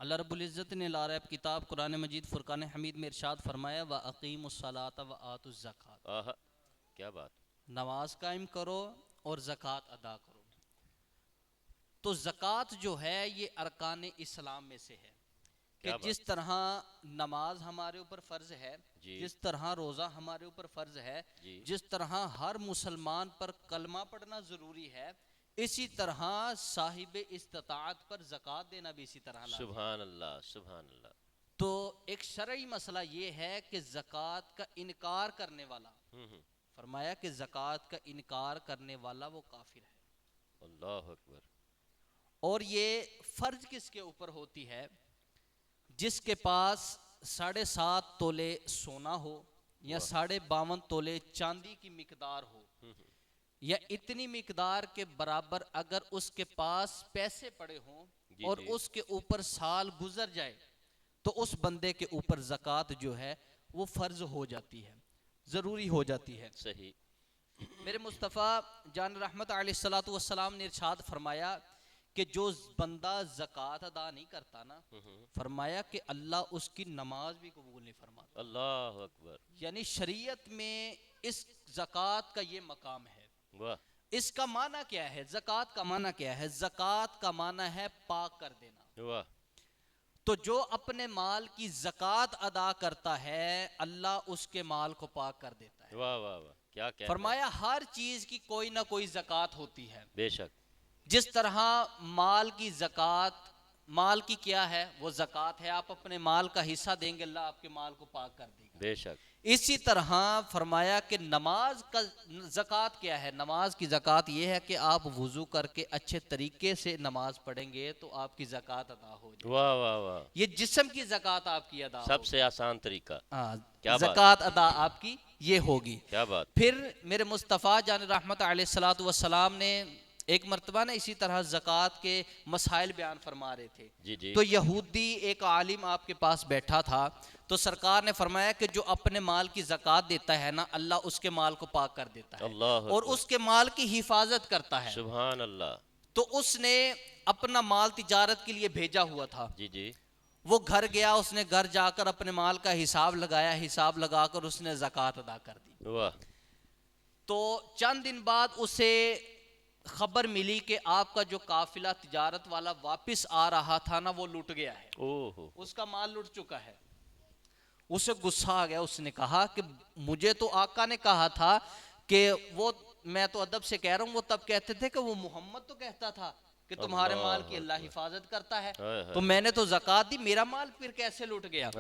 अल्लाह रब्बुल इज़्ज़त ने ला रहा किताब कुरान मजीद फुरकान हमीद में इरशाद फरमाया व अकीमुस्सलात व आतुज़ ज़कात, आहा, क्या बात। नमाज कायम करो और ज़कात अदा करो। तो ज़कात जो है ये अरकान इस्लाम में से है कि क्या बात। जिस तरह नमाज हमारे ऊपर फ़र्ज है, जी जिस तरह रोज़ा हमारे ऊपर फ़र्ज है, जी। जिस तरह हर मुसलमान पर कलमा पढ़ना ज़रूरी है, इसी तरह साहिब इस्तिताअत पर ज़कात देना भी इसी तरह लाजिम है। सुभान अल्लाह, सुभान अल्लाह। तो एक शरई मसला ये है कि ज़कात का इनकार करने वाला, हम्म। फरमाया कि ज़कात का इनकार करने वाला वो काफिर है। अल्लाह अकबर। और ये फर्ज किसके ऊपर होती है? जिसके पास 7.5 तोले सोना हो या वाह। 52 तोले चांदी की मिकदार हो, या इतनी मिकदार के बराबर अगर उसके पास पैसे पड़े हों जी और जी। उसके ऊपर साल गुजर जाए तो उस बंदे के ऊपर ज़कात जो है वो फ़र्ज हो जाती है, ज़रूरी हो जाती है। सही। मेरे मुस्तफ़ा जान रहमत अलैहिस्सलातु वस्सलाम ने इरशाद फरमाया कि जो बंदा ज़कात अदा नहीं करता ना, फरमाया कि अल्लाह उसकी नमाज भी कबूल नहीं फरमाता। अल्लाह अकबर। यानी शरीयत में इस ज़कात का ये मकाम है। वाह। इसका माना क्या है? ज़कात का माना क्या है? ज़कात का माना है पाक कर देना। वाह तो जो अपने माल की ज़कात अदा करता है अल्लाह उसके माल को पाक कर देता है। वाह वाह वाह, क्या कहना है। फरमाया हर चीज की कोई ना कोई ज़कात होती है। बेशक। जिस तरह माल की ज़कात, माल की क्या है? वो ज़कात है, आप अपने माल का हिस्सा देंगे अल्लाह आपके माल को पाक कर देगा। बेशक। इसी तरह फरमाया कि नमाज का ज़कात क्या है? नमाज की ज़कात ये है कि आप वुज़ू करके अच्छे तरीके से नमाज पढ़ेंगे तो आपकी ज़कात अदा हो जाएगी। वाह वाह वाह, ये जिस्म की ज़कात आपकी अदा होगी। सबसे आसान तरीका। हाँ, क्या बात। ज़कात अदा आपकी ये होगी। क्या बात। फिर मेरे मुस्तफ़ा जान रहमत अलैहिस्सलातु वस्सलाम ने एक मर्तबा ना इसी तरह ज़कात के मसाइल बयान फरमा रहे थे। जी जी। तो यहूदी एक आलिम आपके पास बैठा था, तो सरकार ने फरमाया कि जो अपने माल की ज़कात देता है ना अल्लाह उसके माल को पाक कर देता है अल्लाह और अकबर। उसके माल की हिफाजत करता है। सुभान अल्लाह। तो उसने अपना माल तिजारत के लिए भेजा हुआ था। जी जी। वो घर गया, उसने घर जाकर अपने माल का हिसाब लगाया, हिसाब लगाकर उसने ज़कात अदा कर दी। वाह। तो चंद दिन बाद उसे खबर मिली कि आपका जो काफिला तिजारत वाला वापस आ रहा था ना वो लूट गया है, ओहो। उसका माल लूट चुका है। उसे गुस्सा आ गया, उसने कहा कि मुझे तो आका ने कहा था कि वो, मैं तो अदब से कह रहा हूँ, वो तब कहते थे कि वो मोहम्मद तो कहता था कि तुम्हारे माल की अल्लाह हिफाजत करता है, तो मैंने तो ज़कात दी, मेरा माल फिर कैसे लूट गया?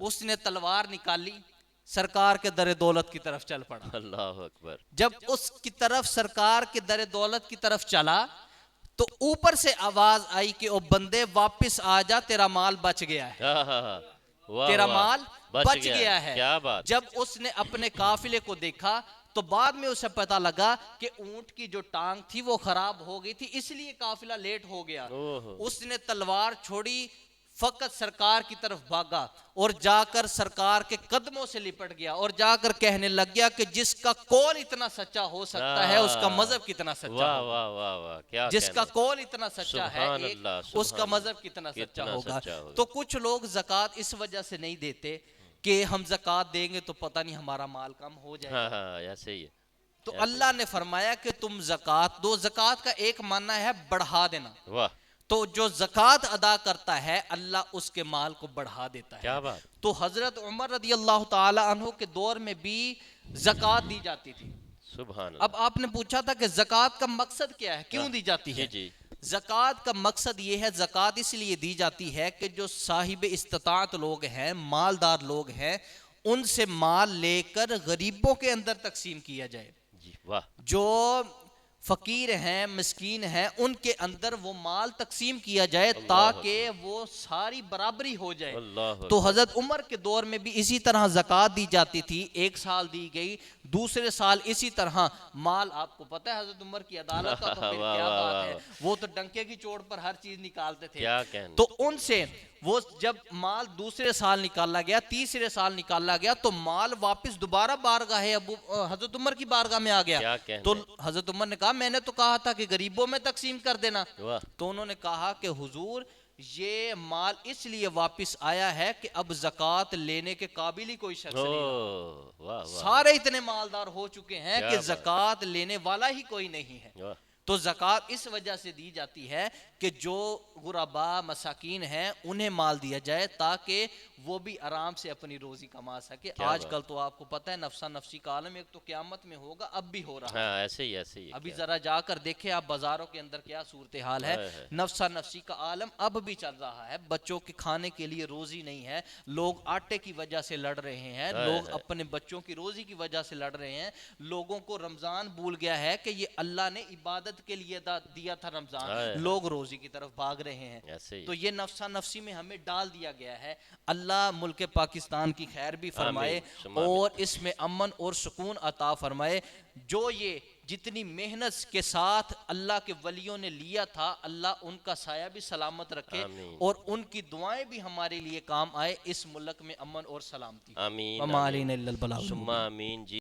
उसने तलवार निकाली, सरकार के दर दौलत की तरफ चल पड़ा। अल्लाह अकबर। जब उसकी तरफ, सरकार के दर दौलत की तरफ चला तो ऊपर से आवाज आई कि ओ बंदे वापस आ जा, तेरा माल बच गया है, वाह तेरा वाह, माल बच गया है। क्या बात। जब उसने अपने काफिले को देखा तो बाद में उसे पता लगा कि ऊंट की जो टांग थी वो खराब हो गई थी, इसलिए काफिला लेट हो गया। ओहो। उसने तलवार छोड़ी, फकत सरकार की तरफ भागा और जाकर सरकार के कदमों से लिपट गया और जाकर कहने लग गया कि जिसका कौल इतना सच्चा हो सकता है उसका मजहब कितना सच्चा वाह होगा। वाह वाह वाह, क्या जिसका कहना। कौल इतना सच्चा है सुभान एक, अल्लाह, उसका सुभान मजहब कितना सच्चा कितना होगा। सच्चा होगा। तो कुछ लोग ज़कात इस वजह से नहीं देते कि हम ज़कात देंगे तो पता नहीं हमारा माल कम हो जाएगा। हाँ, ऐसे ही है। तो ऐसे ही। अल्लाह ने फरमाया कि तुम ज़कात दो। ज़कात का एक मानना है बढ़ा देना। वाह। तो जो ज़कात अदा करता है अल्लाह उसके माल को बढ़ा देता है। क्या बात। तो हजरत उमर रदी अल्लाह ताला अन्हु के दौर में भी ज़कात दी जाती थी। सुभान अब आपने पूछा था कि ज़कात का मकसद क्या है, क्यों दी जाती जी है? जी। ज़कात का मकसद ये है, ज़कात इसलिए दी जाती है कि जो साहिब इस्तिताअत लोग हैं, मालदार लोग हैं, उनसे माल लेकर गरीबों के अंदर तकसीम किया जाए। जी वाह। जो फकीर हैं, मिस्कीन हैं, उनके अंदर वो माल तकसीम किया जाए ताकि वो सारी बराबरी हो जाए। अल्लाह। तो हजरत उमर के दौर में भी इसी तरह ज़कात दी जाती थी। एक साल दी गई, दूसरे साल इसी तरह माल, आपको पता है हजरत उमर की अदालत का तो फिर वाह, क्या वाह, बात वाह, है, वो तो डंके की चोट पर हर चीज निकालते थे। क्या कहना। तो उनसे वो जब माल दूसरे साल निकाला गया, तीसरे साल निकाला गया, तो माल वापस दोबारा बारगाह अबू हजरत उमर की बारगाह में आ क्या गया। कहना। तो हजरत उमर ने कहा मैंने तो कहा था कि गरीबों में तकसीम कर देना। वाह। तो उन्होंने कहा कि हुजूर ये माल इसलिए वापस आया है कि अब ज़कात लेने के काबिल ही कोई शख्स ओ नहीं रहा। वाह वाह सारे इतने मालदार हो चुके हैं क्या कि बात। ज़कात लेने वाला ही कोई नहीं है। वाह तो ज़कात इस वजह से दी जाती है कि जो गुरबा मसाकीन हैं उन्हें माल दिया जाए ताकि वो भी आराम से अपनी रोजी कमा सके। क्या आजकल तो आपको पता है नफसा नफसी का आलम एक तो क़यामत में होगा, अब भी हो रहा है। हाँ ऐसे ही है अभी क्या। जरा जाकर देखें आप बाजारों के अंदर क्या सूरत हाल है। हाय हाय। नफसा नफसी का आलम अब भी चल रहा है। बच्चों के खाने के लिए रोजी नहीं है, लोग आटे की वजह से लड़ रहे हैं, हाय लोग हाय। अपने बच्चों की रोजी की वजह से लड़ रहे हैं। लोगों को रमजान भूल गया है कि ये अल्लाह ने इबादत के लिए दिया था हाय रमजान, हाय। लोग रोजी की तरफ भाग रहे हैं। ऐसे ही तो ये नफसा नफसी में हमें डाल दिया गया है। अल्लाह मुल्क पाकिस्तान की खैर भी फरमाए आमीन, सुम्मा आमीन। और इसमें अमन और सुकून अता फरमाए। जो ये जितनी मेहनत के साथ अल्लाह के वलियों ने लिया था, अल्लाह उनका साया भी सलामत रखे आमीन। और उनकी दुआएं भी हमारे लिए काम आए। इस मुल्क में अमन और सलामती। आमीन वमा आमीन अलैना इल्लल बलागुल सुम्मा मुबीन। आमीन जी।